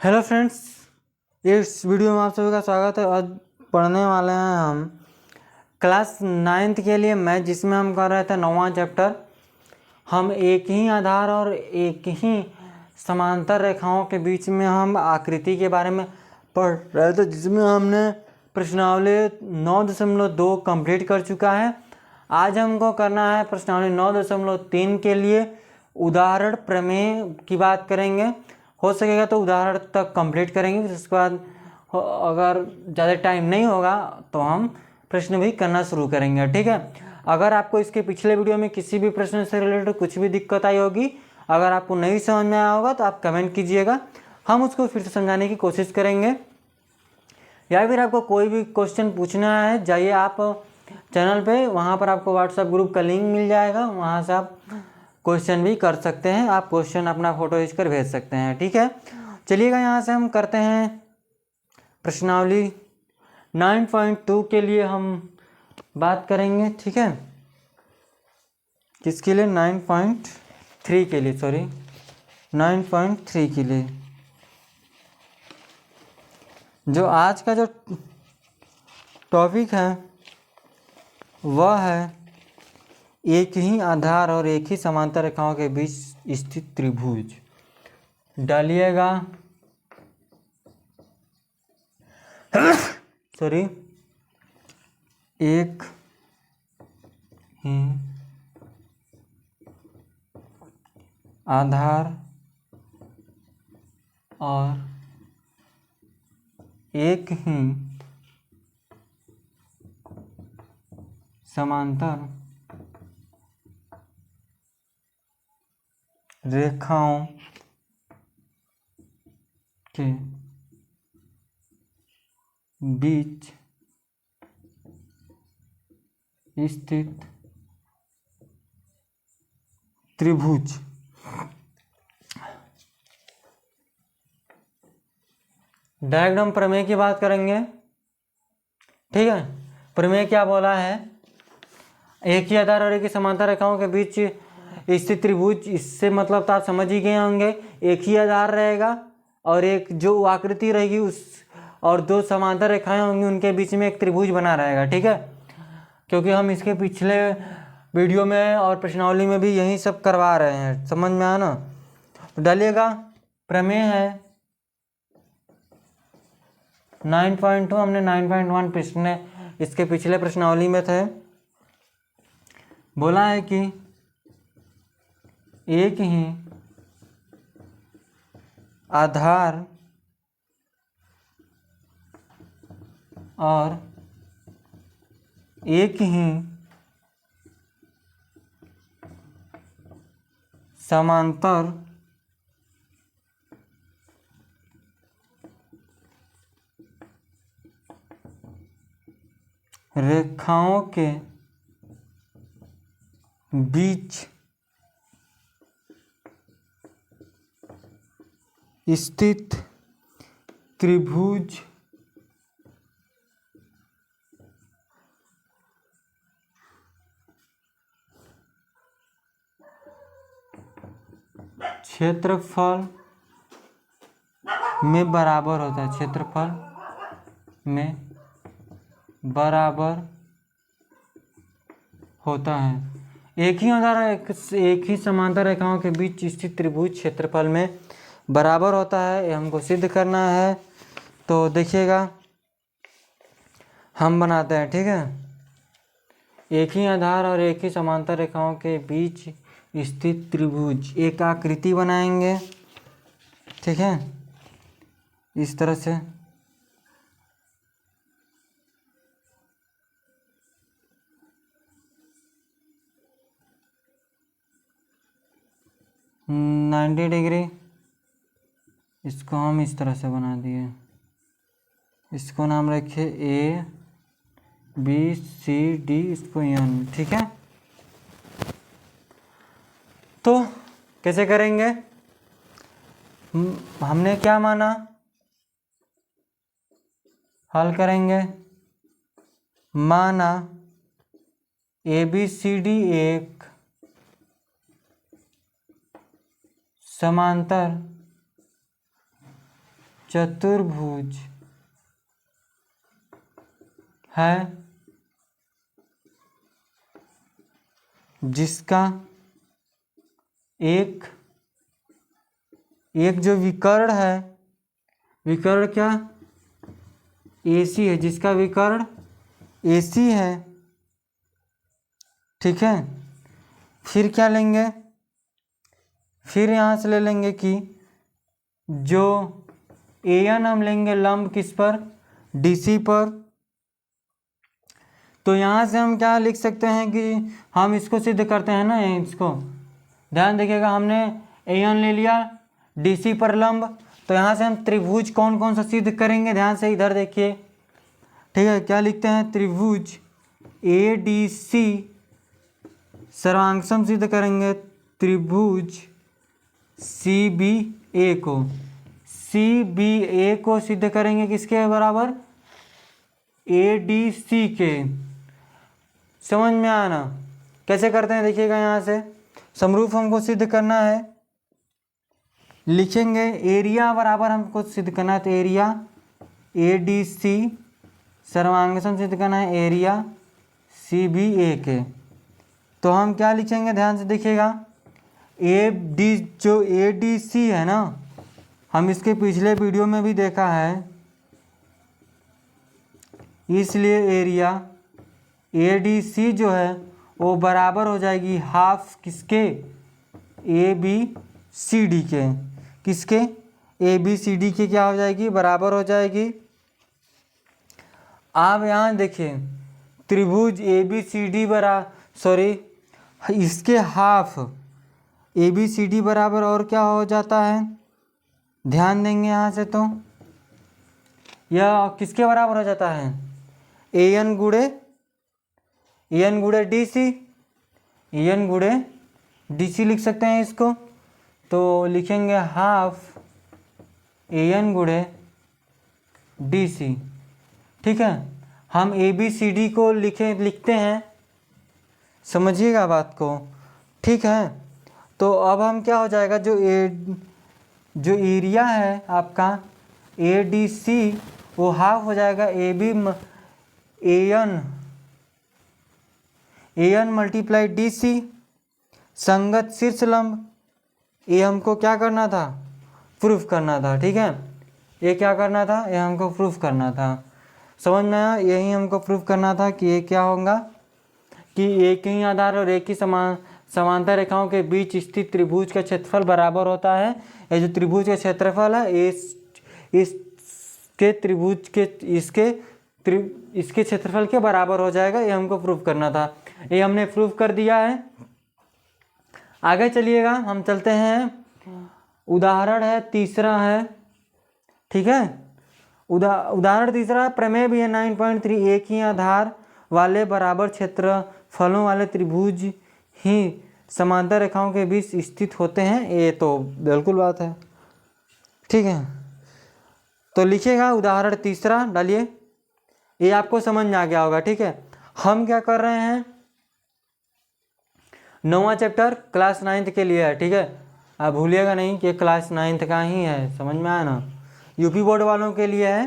Hello friends, इस video में आप सभी का स्वागत है। आज पढ़ने वाले हैं हम क्लास 9th के लिए मैथ, जिसमें हम कर रहे थे 9वां चैप्टर। हम एक ही आधार और एक ही समांतर रेखाओं के बीच में हम आकृति के बारे में पढ़ रहे थे, जिसमें हमने प्रश्नावली 9.2 कंप्लीट कर चुका है। आज हमको करना है प्रश्नावली 9.3 के लिए उदाहरण प्रमेय की बात करेंगे। हो सकेगा तो उदाहरण तक कंप्लीट करेंगे, फिर उसके बाद अगर ज़्यादा टाइम नहीं होगा तो हम प्रश्न भी करना शुरू करेंगे। ठीक है। अगर आपको इसके पिछले वीडियो में किसी भी प्रश्न से रिलेटेड कुछ भी दिक्कत आई होगी, अगर आपको नहीं समझ में आया होगा तो आप कमेंट कीजिएगा, हम उसको फिर से समझाने की कोशिश करेंगे। या फिर आपको कोई भी क्वेश्चन पूछना है, जाइए आप चैनल पे, वहाँ पर आपको व्हाट्सएप ग्रुप का लिंक मिल जाएगा, वहाँ से आप क्वेश्चन भी कर सकते हैं। आप क्वेश्चन अपना फोटो खींचकर भेज सकते हैं। ठीक है, चलिएगा यहाँ से हम करते हैं प्रश्नावली 9.2 के लिए हम बात करेंगे। ठीक है, किसके लिए? 9.3 के लिए, सॉरी 9.3 के लिए। जो आज का जो टॉपिक है वह है एक ही आधार और एक ही समांतर रेखाओं के बीच स्थित त्रिभुज। डालिएगा सॉरी एक ही आधार और एक ही समांतर रेखाओं के बीच स्थित त्रिभुज। डायग्राम प्रमेय की बात करेंगे। ठीक है, प्रमेय क्या बोला है? एक ही आधार और एक ही समांतर रेखाओं के बीच स्थित त्रिभुज। इससे मतलब तो आप समझ ही गए होंगे, एक ही आधार रहेगा और एक जो आकृति रहेगी उस और दो समांतर रेखाएं होंगी, उनके बीच में एक त्रिभुज बना रहेगा। ठीक है, क्योंकि हम इसके पिछले वीडियो में और प्रश्नावली में भी यही सब करवा रहे हैं। समझ में आया ना? तो डालिएगा प्रमेय है 9.2, हमने 9.1 प्रश्न इसके पिछले प्रश्नावली में थे। बोला है कि एक ही आधार और एक ही समांतर रेखाओं के बीच स्थित त्रिभुज क्षेत्रफल में बराबर होता है। क्षेत्रफल में बराबर होता है। एक ही आधार एक ही समांतर रेखाओं के बीच स्थित त्रिभुज क्षेत्रफल में बराबर होता है, ये हमको सिद्ध करना है। तो देखिएगा हम बनाते हैं। ठीक है, एक ही आधार और एक ही समांतर रेखाओं के बीच स्थित त्रिभुज, एक आकृति बनाएंगे। ठीक है, इस तरह से ,90 डिग्री, इसको हम इस तरह से बना दिए। इसको नाम रखे A B C D, इसको N। ठीक है, तो कैसे करेंगे? हमने क्या माना, हल करेंगे। माना ABCD एक समांतर चतुर्भुज है जिसका एक जो विकर्ण है, विकर्ण क्या, AC है, जिसका विकर्ण AC है, ठीक है। फिर क्या लेंगे, फिर यहाँ से ले लेंगे कि जो AN हम लेंगे लंब किस पर, DC पर। तो यहाँ से हम क्या लिख सकते हैं कि हम इसको सिद्ध करते हैं ना, इसको ध्यान देखिएगा, हमने AN ले लिया DC पर लंब, तो यहाँ से हम त्रिभुज कौन कौन सा सिद्ध करेंगे, ध्यान से इधर देखिए, ठीक है। क्या लिखते हैं, त्रिभुज ADC सर्वांग सम सिद्ध करेंगे, त्रिभुज CBA को सिद्ध करेंगे किसके बराबर, ADC के। समझ में आना कैसे करते हैं, देखिएगा यहाँ से समरूप हमको सिद्ध करना है, लिखेंगे एरिया बराबर हमको सिद्ध करना है, तो एरिया ADC सर्वांग सम सिद्ध करना है एरिया CBA के। तो हम क्या लिखेंगे, ध्यान से देखिएगा, जो ADC है ना, हम इसके पिछले वीडियो में भी देखा है, इसलिए एरिया ADC जो है वो बराबर हो जाएगी हाफ किसके, ABCD के, किसके, ABCD के क्या हो जाएगी, बराबर हो जाएगी। आप यहाँ देखिए त्रिभुज ABCD इसके हाफ ABCD बराबर और क्या हो जाता है, ध्यान देंगे यहाँ से, तो यह किसके बराबर हो जाता है, AN गुणे DC, AN गुणे DC लिख सकते हैं इसको, तो लिखेंगे हाफ AN गुणे DC, ठीक है। हम ABCD को लिखते हैं, समझिएगा बात को, ठीक है। तो अब हम क्या हो जाएगा, जो एरिया है आपका ADC वो हाफ हो जाएगा AN मल्टीप्लाई DC संगत शीर्ष लंब। ये हमको क्या करना था, प्रूफ करना था, ठीक है। ये क्या करना था, ये हमको प्रूफ करना था, समझ में आया, यही हमको प्रूफ करना था कि ये क्या होगा, कि एक ही आधार और एक ही समांतर रेखाओं के बीच स्थित त्रिभुज का क्षेत्रफल बराबर होता है। ये जो त्रिभुज का क्षेत्रफल है इसके त्रिभुज के इसके क्षेत्रफल के बराबर हो जाएगा, ये हमको प्रूफ करना था, ये हमने प्रूफ कर दिया है। आगे चलिएगा, हम चलते हैं, उदाहरण है तीसरा है, ठीक है। उदाहरण तीसरा प्रमेय भी है 9.3, एक ही आधार वाले बराबर क्षेत्रफलों वाले त्रिभुज ही समांतर रेखाओं के बीच स्थित होते हैं, ये तो बिल्कुल बात है, ठीक है। तो लिखिएगा उदाहरण तीसरा, डालिए, ये आपको समझ में आ गया होगा, ठीक है। हम क्या कर रहे हैं, 9वां चैप्टर क्लास 9th के लिए है, ठीक है। आप भूलिएगा नहीं कि क्लास 9th का ही है, समझ में आया ना, यूपी बोर्ड वालों के लिए है।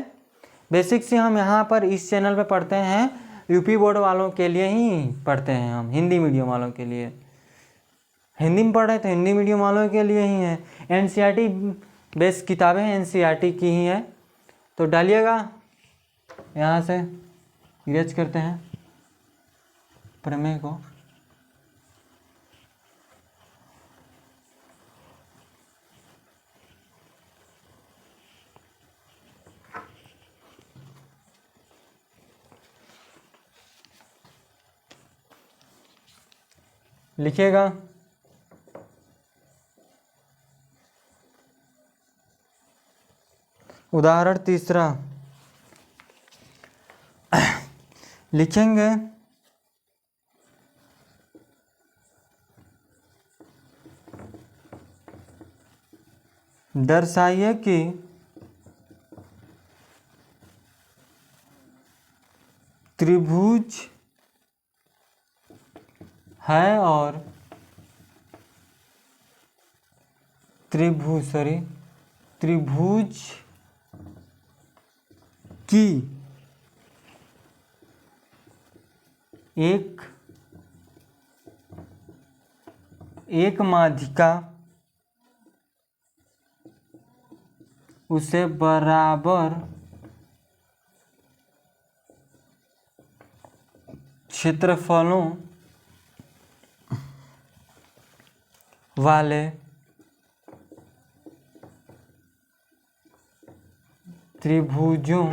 बेसिक से हम यहाँ पर इस चैनल पे पढ़ते हैं, यूपी बोर्ड वालों के लिए ही पढ़ते हैं हम, हिंदी मीडियम वालों के लिए, हिंदी में पढ़ रहे तो हिंदी मीडियम वालों के लिए ही है। NCERT बेस किताबें NCERT की ही है, तो डालिएगा, यहाँ से इरेज करते हैं प्रमेय को, लिखिएगा उदाहरण तीसरा, लिखेंगे दर्शाइए कि त्रिभुज है और त्रिभुज कि एक माध्यिका उसे बराबर क्षेत्रफलों वाले त्रिभुजों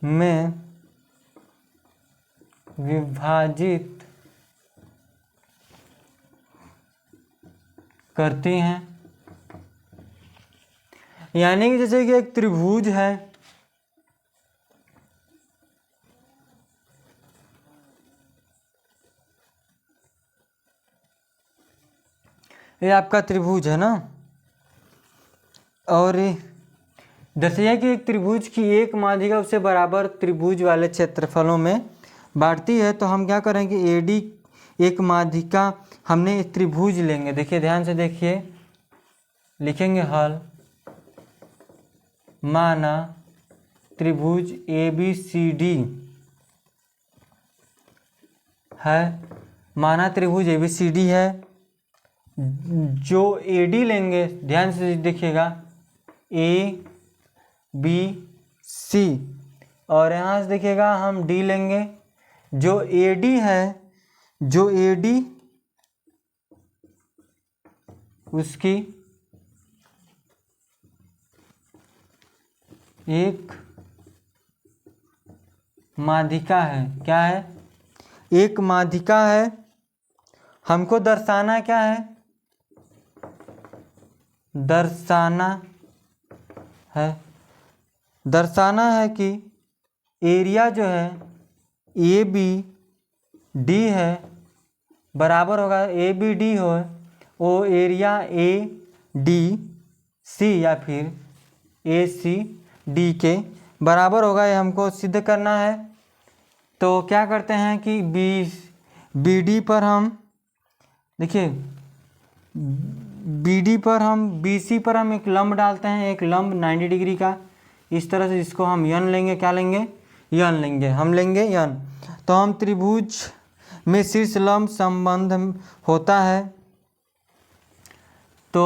में विभाजित करती हैं। यानी कि जैसे कि एक त्रिभुज है, ये आपका त्रिभुज है ना, और जैसे कि एक त्रिभुज की एक माध्यिका उससे बराबर त्रिभुज वाले क्षेत्रफलों में बांटती है, तो हम क्या करेंगे, एडी एक माध्यिका हमने एक त्रिभुज लेंगे। देखिए ध्यान से देखिए, लिखेंगे हल, माना त्रिभुज ABCD है, माना त्रिभुज ABCD है, जो AD लेंगे, ध्यान से देखिएगा, ABC, और यहाँ से देखिएगा हम D लेंगे। जो AD है, जो AD उसकी एक माध्यिका है। क्या है? एक माध्यिका है। हमको दर्शाना क्या है? दर्शाना है कि एरिया जो है ABD है, बराबर होगा ABD हो, वो एरिया ADC या फिर ACD के बराबर होगा। ये हमको सिद्ध करना है। तो क्या करते हैं कि BD पर हम देखिए, BD पर हम BC पर हम एक लंब डालते हैं, एक लंब 90 डिग्री का, इस तरह से, इसको हम यन लेंगे। क्या लेंगे? यन लेंगे, हम लेंगे यन। तो हम त्रिभुज में शीर्ष लंब संबंध होता है, तो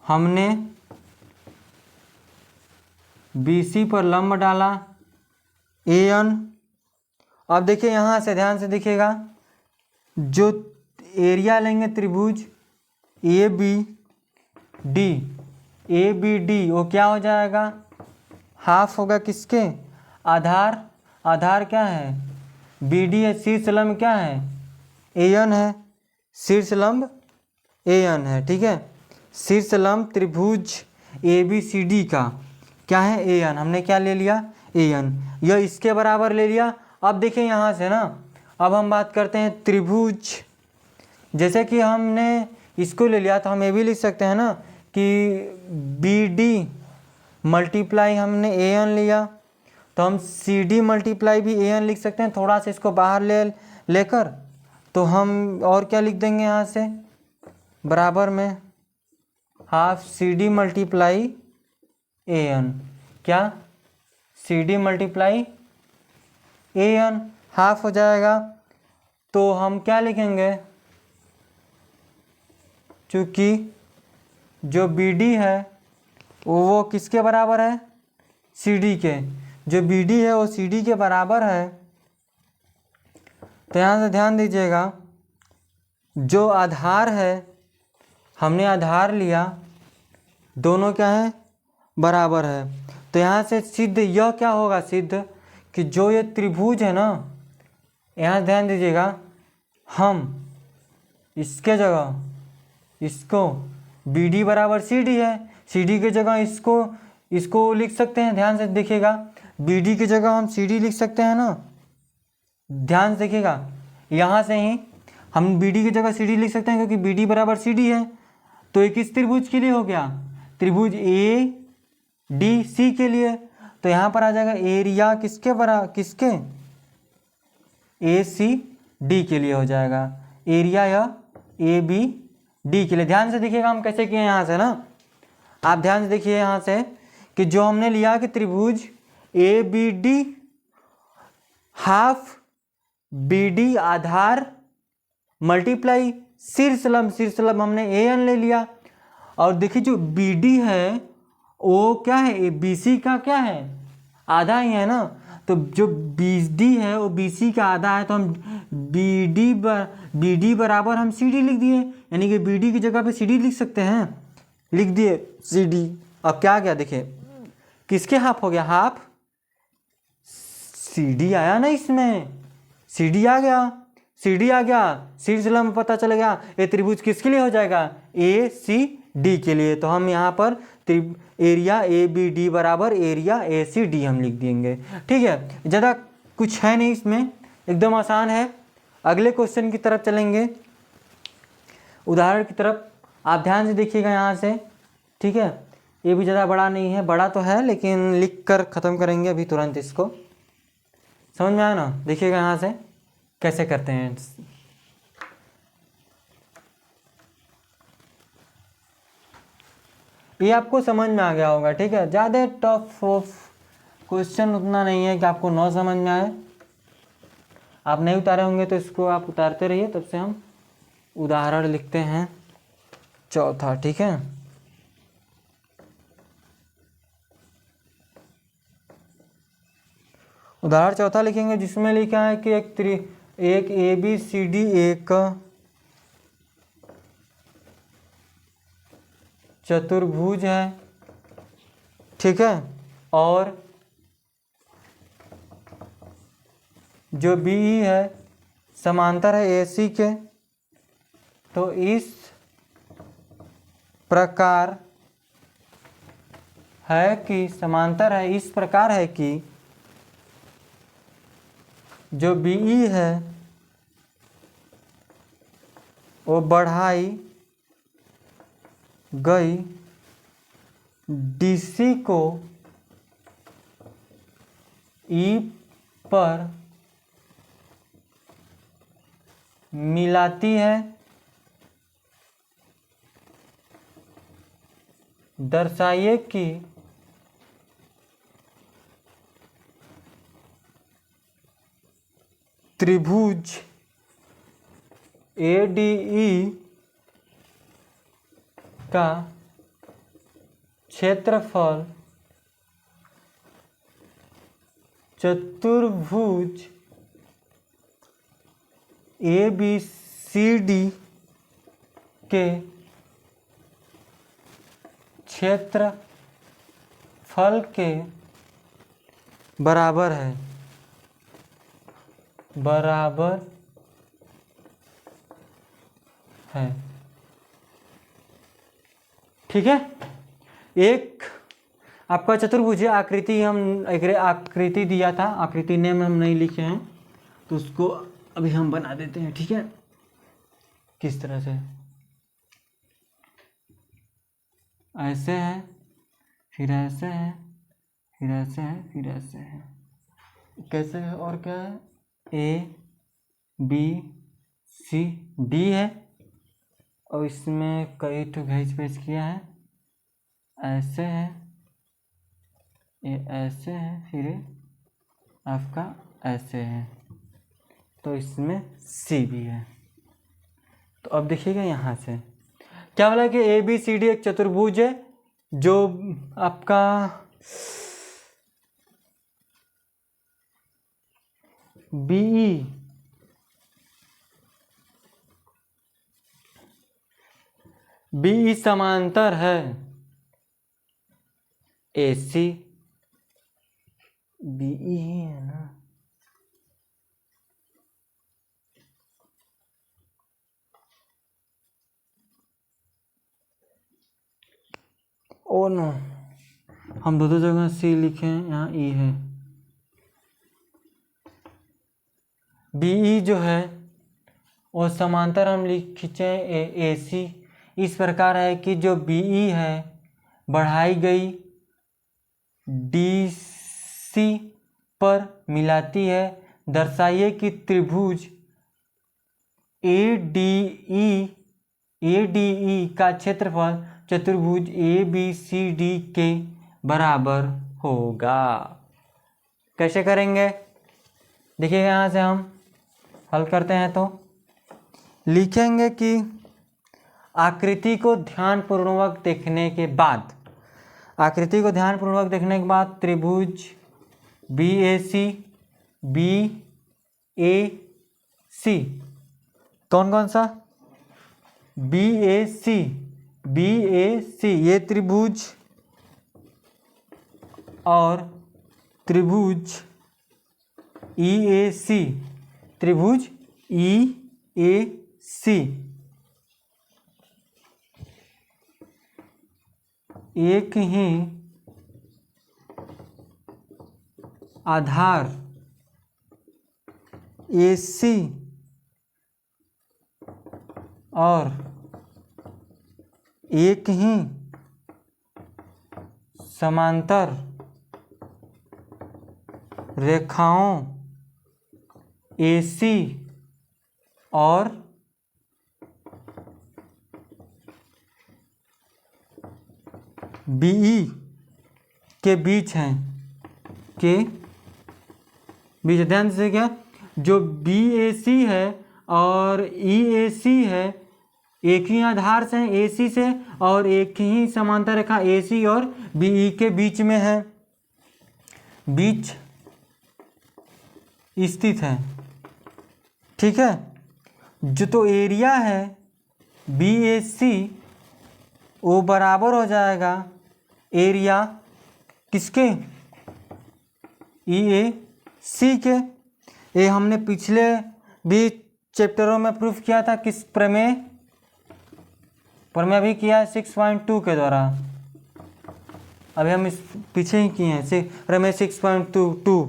हमने BC पर लंब डाला AN। अब देखिए यहाँ से ध्यान से देखिएगा, जो एरिया लेंगे त्रिभुज ABD वो क्या हो जाएगा? हाफ होगा किसके? आधार क्या है? BD है, शीर्ष लंब क्या है? AN है, शीर्ष लंब AN है। ठीक है, शीर्ष लंब त्रिभुज ABCD का क्या है? AN। हमने क्या ले लिया? AN। यह इसके बराबर ले लिया। अब देखिए यहाँ से ना, अब हम बात करते हैं त्रिभुज। जैसे कि हमने इसको ले लिया, तो हम ये भी लिख सकते हैं ना कि BD मल्टीप्लाई हमने AN लिया, तो हम CD मल्टीप्लाई भी AN लिख सकते हैं। थोड़ा सा इसको बाहर लेकर तो हम और क्या लिख देंगे यहाँ से, बराबर में हाफ CD मल्टीप्लाई AN। क्या? CD मल्टीप्लाई AN हाफ हो जाएगा। तो हम क्या लिखेंगे, चूँकि जो BD है वो किसके बराबर है? CD के। जो BD है वो CD के बराबर है। तो यहाँ से ध्यान दीजिएगा, जो आधार है, हमने आधार लिया, दोनों क्या है? बराबर है। तो यहाँ से सिद्ध यह क्या होगा? सिद्ध कि जो ये त्रिभुज है ना, यहाँ ध्यान दीजिएगा, हम इसके जगह इसको BD बराबर CD है, CD की जगह इसको लिख सकते हैं। ध्यान से देखिएगा, BD की जगह हम CD लिख सकते हैं ना। ध्यान से देखिएगा, यहाँ से ही हम BD की जगह CD लिख सकते हैं, क्योंकि BD बराबर CD है। तो ये किस त्रिभुज के लिए हो गया? त्रिभुज ADC के लिए। तो यहाँ पर आ जाएगा एरिया किसके ACD के लिए हो जाएगा, एरिया या ABD के लिए। ध्यान से देखिएगा हम कैसे किए यहाँ से ना। आप ध्यान से देखिए यहाँ से कि जो हमने लिया कि त्रिभुज A B D half B D आधार मल्टीप्लाई शीर्ष लंब हमने ए एन ले लिया। और देखिए जो बी डी है वो क्या है, बी सी का क्या है, आधा ही है ना। तो जो बी डी है वो बी सी का आधा है, तो हम बी डी बराबर हम सी डी लिख दिए, यानी कि बी डी की जगह पे सी डी लिख सकते हैं, लिख दिए सी डी। अब क्या गया देखिए, किसके हाफ हो गया, हाफ सी डी आया ना, इसमें सी डी आ गया, सी डी आ गया, शीर्ष लंब पता चल गया। ये त्रिभुज किसके लिए हो जाएगा, ए सी डी के लिए। तो हम यहाँ पर एरिया ए बी डी बराबर एरिया ए सी डी हम लिख देंगे। ठीक है, ज़्यादा कुछ है नहीं इसमें, एकदम आसान है। अगले क्वेश्चन की तरफ चलेंगे, उदाहरण की तरफ। आप ध्यान से देखिएगा यहाँ से, ठीक है। ये भी ज़्यादा बड़ा नहीं है, बड़ा तो है लेकिन लिख कर ख़त्म करेंगे अभी तुरंत इसको। समझ में आया ना, देखिएगा यहाँ से कैसे करते हैं। ये आपको समझ में आ गया होगा, ठीक है। ज़्यादा टफ क्वेश्चन उतना नहीं है कि आपको न समझ में आए। आप नहीं उतारे होंगे तो इसको आप उतारते रहिए, तब से हम उदाहरण लिखते हैं चौथा, ठीक है। उदाहरण चौथा लिखेंगे जिसमें लिखा है कि एक ए बी सी डी एक चतुर्भुज है, ठीक है। और जो बी ई है समांतर है ए सी के। तो इस प्रकार है कि समांतर है, इस प्रकार है कि जो बी ई है वो बढ़ाई गई डी सी को ई पर मिलाती है। दर्शाइए कि त्रिभुज ए डी ई का क्षेत्रफल चतुर्भुज ए बी सी डी के क्षेत्रफल के बराबर है, बराबर है, ठीक है। एक आपका चतुर्भुज आकृति, हम एक आकृति दिया था, आकृति नेम हम नहीं लिखे हैं तो उसको अभी हम बना देते हैं, ठीक है। किस तरह से, ऐसे है, फिर ऐसे है, फिर ऐसे है, फिर ऐसे है, कैसे है और क्या है, ए बी सी डी है और इसमें कई तो घिंच पेच किया है, ऐसे है, ये ऐसे है, फिर आपका ऐसे है, तो इसमें सी भी है। तो अब देखिएगा यहाँ से क्या बोला कि ए बी सी डी एक चतुर्भुज है जो आपका बीई समांतर है ए सी, बीई है ना, ओ नो, हम दो जगह सी लिखे हैं, यहाँ ई है। बीई जो है वो समांतर हम खींचे ए सी, इस प्रकार है कि जो बीई है बढ़ाई गई डी सी पर मिलाती है। दर्शाइए कि त्रिभुज ए डी ई का क्षेत्रफल चतुर्भुज ए बी सी डी के बराबर होगा। कैसे करेंगे देखिए, यहाँ से हम हल करते हैं तो लिखेंगे कि आकृति को ध्यानपूर्वक देखने के बाद, त्रिभुज बी ए सी कौन कौन सा, बी ए सी ये त्रिभुज और त्रिभुज ई ए सी एक ही आधार AC और एक ही समांतर रेखाओं AC और BE के बीच हैं, ध्यान से क्या, जो BAC है और EAC है एक ही आधार से हैं AC से, और एक ही समांतर रेखा AC और BE के बीच में है, बीच स्थित है। ठीक है, जो तो एरिया है BAC वो बराबर हो जाएगा एरिया किसके, EAC के। ये हमने पिछले भी चैप्टरों में प्रूफ किया था, किस प्रमेय भी किया है 6.2 के द्वारा। अभी हम इस पीछे ही किए हैं प्रमेय 6.2।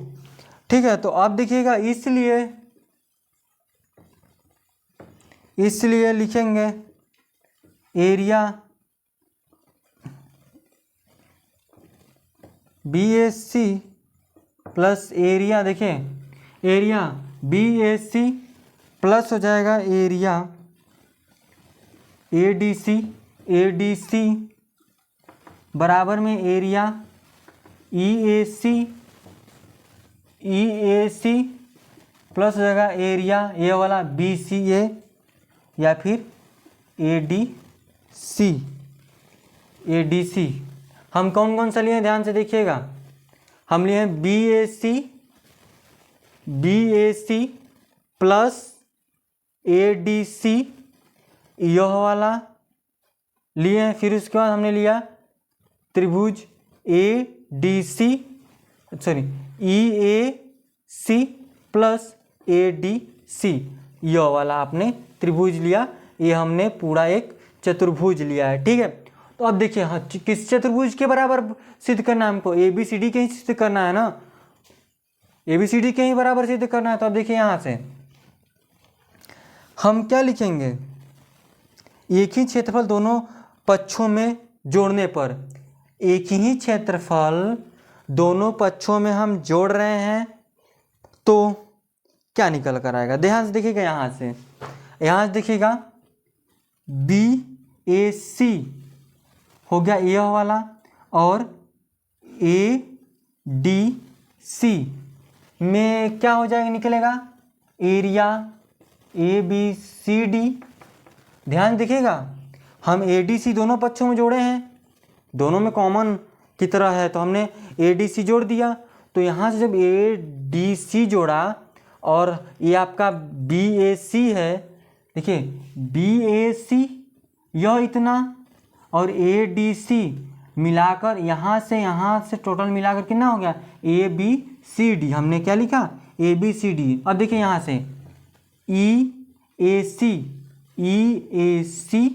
ठीक है, तो आप देखिएगा, इसलिए लिखेंगे एरिया BAC प्लस एरिया, देखिए एरिया BAC प्लस हो जाएगा एरिया ADC बराबर में एरिया EAC प्लस हो जाएगा एरिया ये वाला BCA या फिर ADC। हम कौन कौन सा लिए ध्यान से देखिएगा, हम लिए BAC प्लस ADC यह वाला लिए, फिर उसके बाद हमने लिया त्रिभुज EAC प्लस ADC यह वाला आपने त्रिभुज लिया, ये हमने पूरा एक चतुर्भुज लिया है। ठीक है, तो अब देखिए हाँ, किस चतुर्भुज के बराबर सिद्ध करना है हमको, ABCD के ही सिद्ध करना है ना, ABCD के ही बराबर सिद्ध करना है। तो अब देखिए यहाँ से हम क्या लिखेंगे, एक ही क्षेत्रफल दोनों पक्षों में जोड़ने पर, एक ही क्षेत्रफल दोनों पक्षों में हम जोड़ रहे हैं तो क्या निकल कर आएगा, ध्यान से देखिएगा। यहाँ से देखिएगा BAC हो गया यह वाला, और ADC में क्या हो जाएगा, निकलेगा एरिया ABCD। ध्यान देखिएगा, हम ADC दोनों पक्षों में जोड़े हैं, दोनों में कॉमन की तरह है, तो हमने ADC जोड़ दिया। तो यहाँ से जब ADC जोड़ा और ये आपका BAC है, देखिए BAC यह इतना और ADC मिलाकर यहाँ से टोटल मिलाकर कितना हो गया ABCD। हमने क्या लिखा ABCD। अब देखिए यहाँ से EAC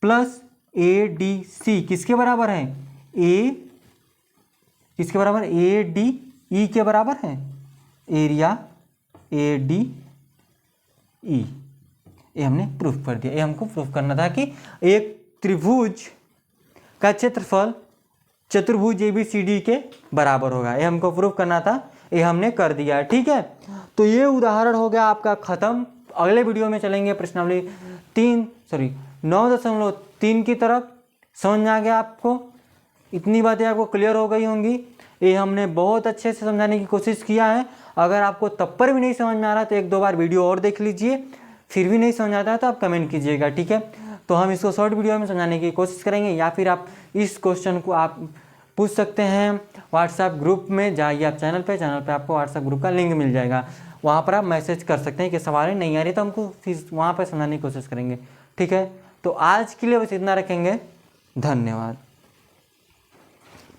प्लस ADC किसके बराबर है, किसके बराबर, ADE के बराबर है, एरिया ADE। ये हमने प्रूफ कर दिया। ये हमको प्रूफ करना था कि एक त्रिभुज का क्षेत्रफल चतुर्भुज ABCD के बराबर होगा, ये हमको प्रूफ करना था, ये हमने कर दिया। ठीक है, तो ये उदाहरण हो गया आपका खत्म। अगले वीडियो में चलेंगे प्रश्नावली 9.3 की तरफ। समझ में आ गया आपको? इतनी बातें आपको क्लियर हो गई होंगी। ये हमने बहुत अच्छे से समझाने की कोशिश किया है। अगर आपको तब पर भी नहीं समझ में आ रहा तो एक दो बार वीडियो और देख लीजिए, फिर भी नहीं समझ आता है तो आप कमेंट कीजिएगा, ठीक है? तो हम इसको शॉर्ट वीडियो में समझाने की कोशिश करेंगे, या फिर आप इस क्वेश्चन को आप पूछ सकते हैं व्हाट्सएप ग्रुप में। जाइए आप चैनल पे आपको व्हाट्सएप ग्रुप का लिंक मिल जाएगा, वहाँ पर आप मैसेज कर सकते हैं कि सवाल नहीं आ रही तो हमको फिर वहाँ पर समझाने की कोशिश करेंगे, ठीक है? तो आज के लिए बस इतना रखेंगे। धन्यवाद।